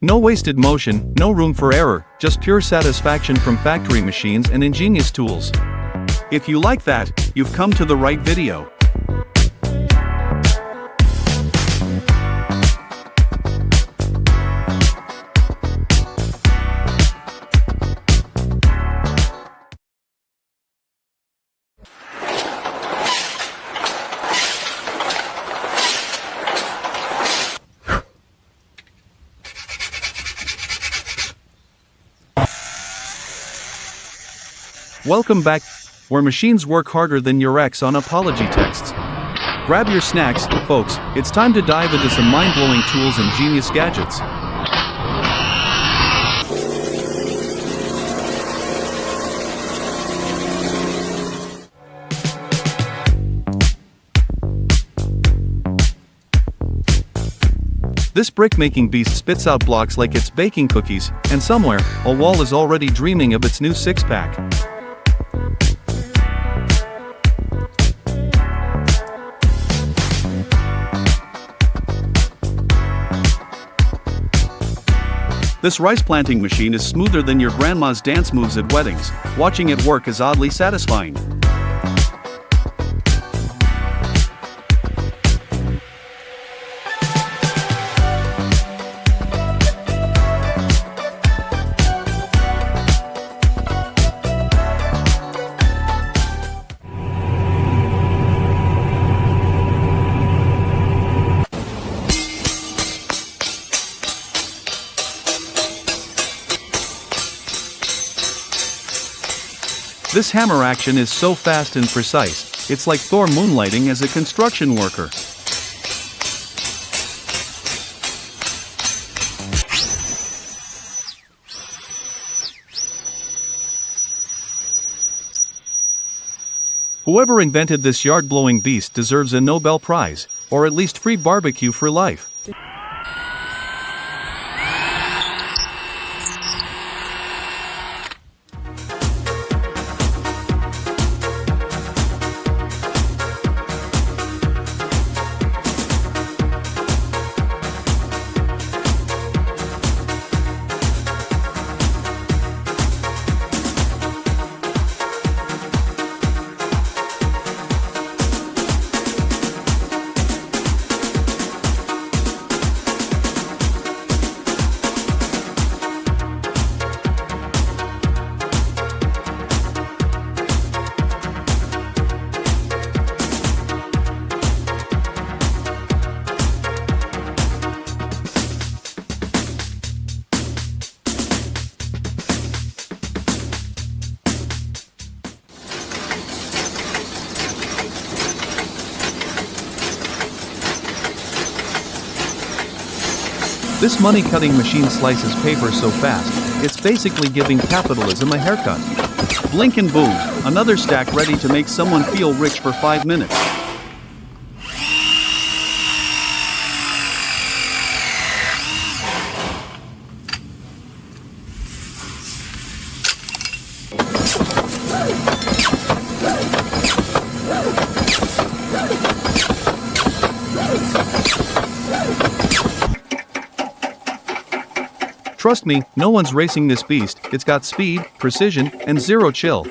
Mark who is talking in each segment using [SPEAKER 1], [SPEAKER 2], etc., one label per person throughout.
[SPEAKER 1] No wasted motion, no room for error, just pure satisfaction from factory machines and ingenious tools. If you like that, you've come to the right video. Welcome back, where machines work harder than your ex on apology texts. Grab your snacks, folks, it's time to dive into some mind-blowing tools and genius gadgets. This brick-making beast spits out blocks like it's baking cookies, and somewhere, a wall is already dreaming of its new six-pack. This rice planting machine is smoother than your grandma's dance moves at weddings. Watching it work is oddly satisfying. This hammer action is so fast and precise, it's like Thor moonlighting as a construction worker. Whoever invented this yard-blowing beast deserves a Nobel Prize, or at least free barbecue for life. This money-cutting machine slices paper so fast, it's basically giving capitalism a haircut. Blink and boom, another stack ready to make someone feel rich for 5 minutes. Trust me, no one's racing this beast. It's got speed, precision, and zero chill.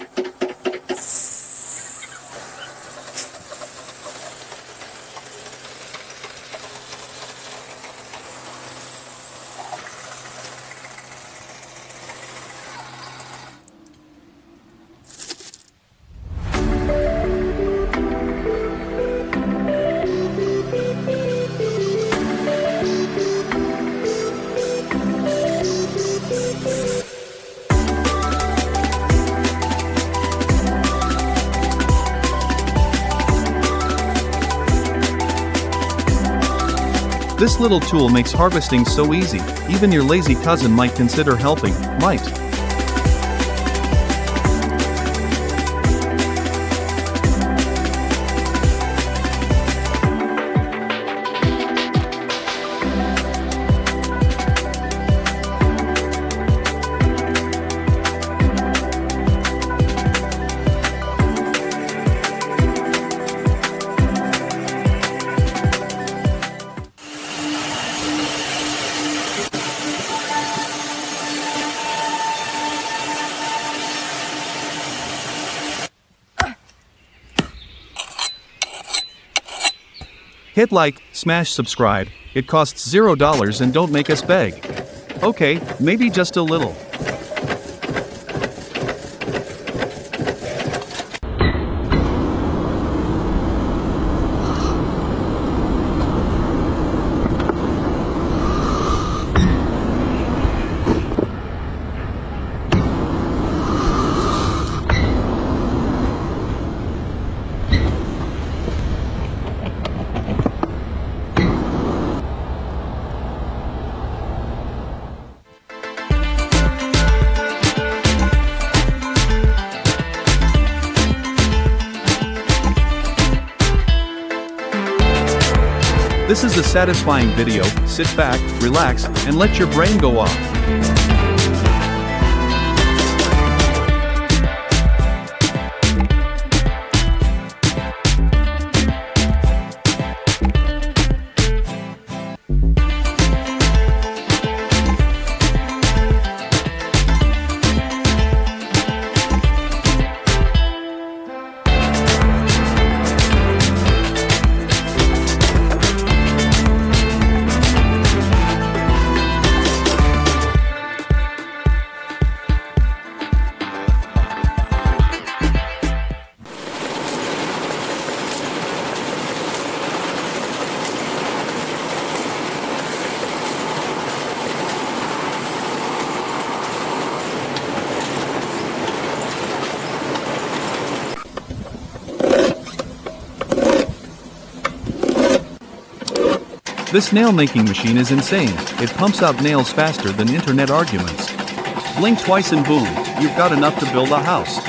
[SPEAKER 1] This little tool makes harvesting so easy, even your lazy cousin might consider helping, might. Hit like, smash subscribe, it costs $0 and don't make us beg. Okay, maybe just a little. This is a satisfying video. Sit back, relax, and let your brain go off. This nail-making machine is insane. It pumps out nails faster than internet arguments. Blink twice and boom, you've got enough to build a house.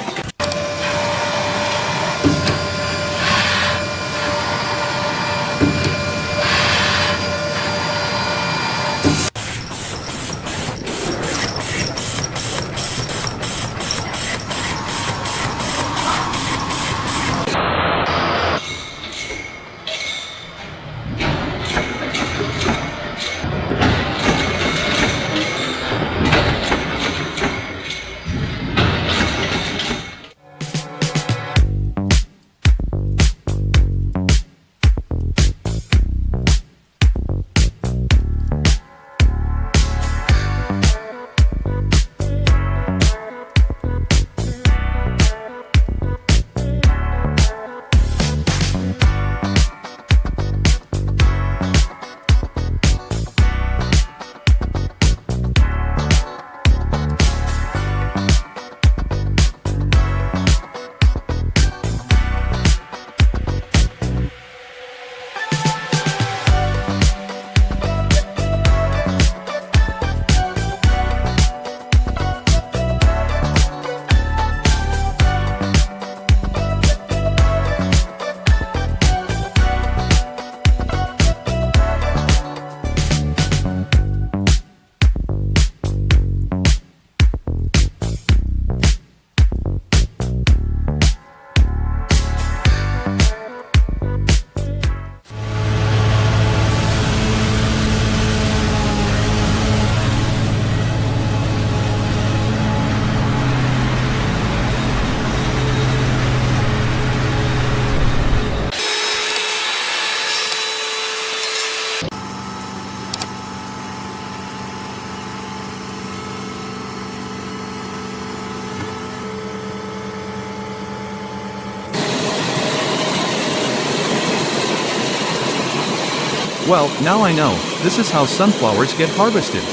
[SPEAKER 1] Well, now I know. This is how sunflowers get harvested.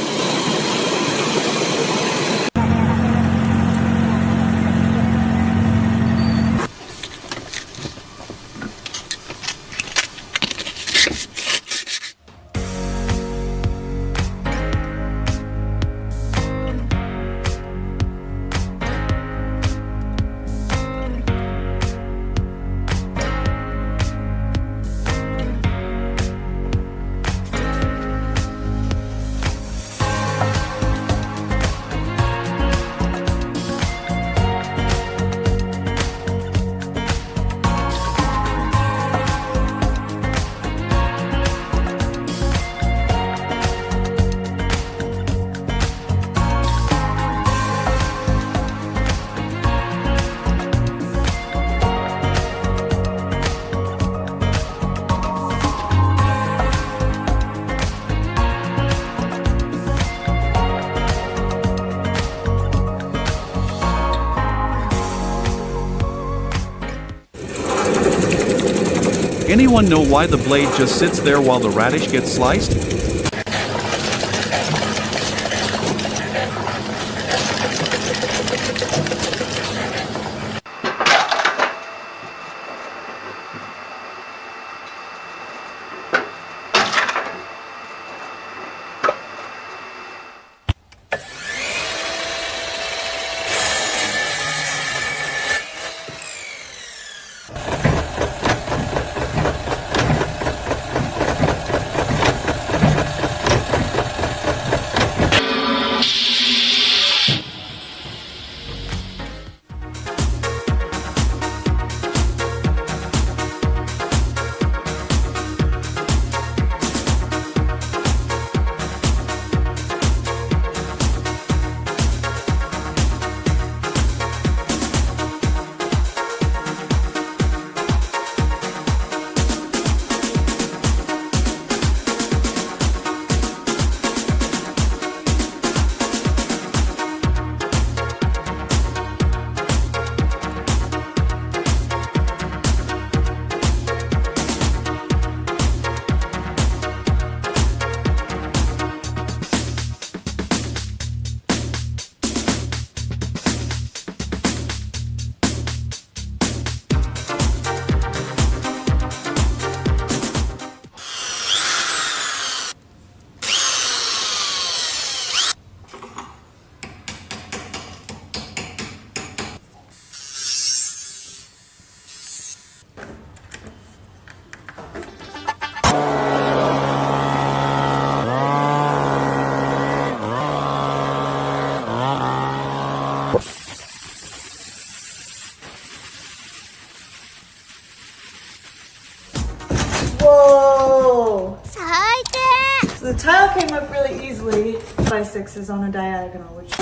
[SPEAKER 1] Anyone know why the blade just sits there while the radish gets sliced?
[SPEAKER 2] Whoa!
[SPEAKER 3] So
[SPEAKER 2] The tile came up really easily by 6s on a diagonal, which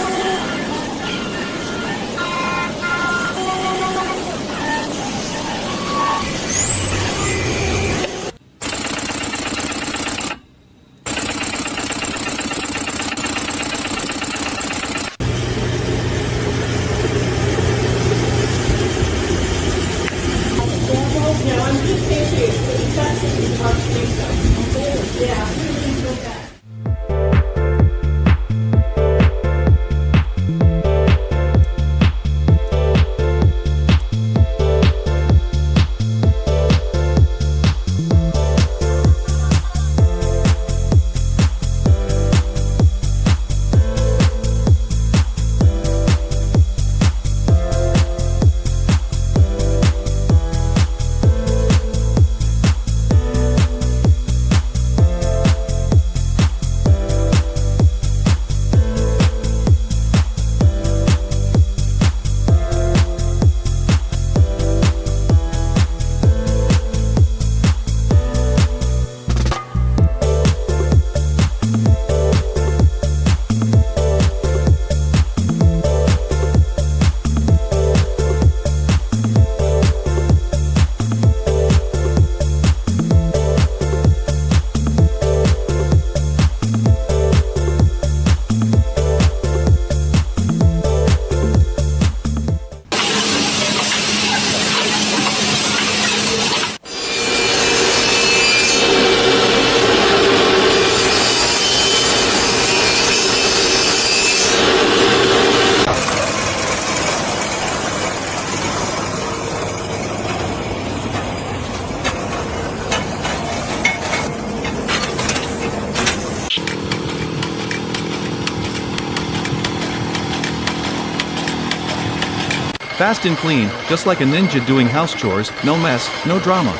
[SPEAKER 1] Fast and clean, just like a ninja doing house chores, no mess, no drama.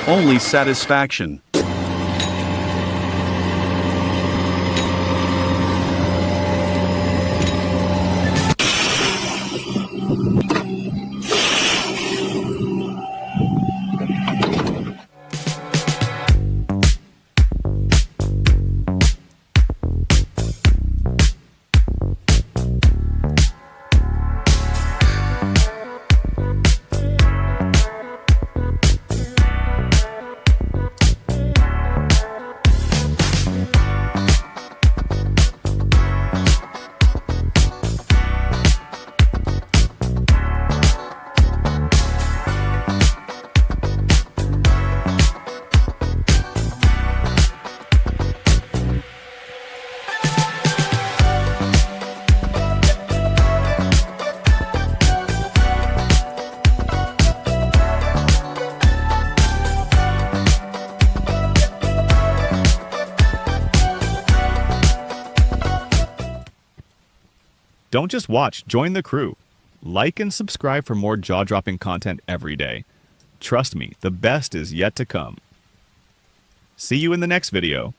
[SPEAKER 1] Only satisfaction.
[SPEAKER 3] Don't just watch, join the crew. Like and subscribe for more jaw-dropping content every day. Trust me, the best is yet to come. See you in the next video.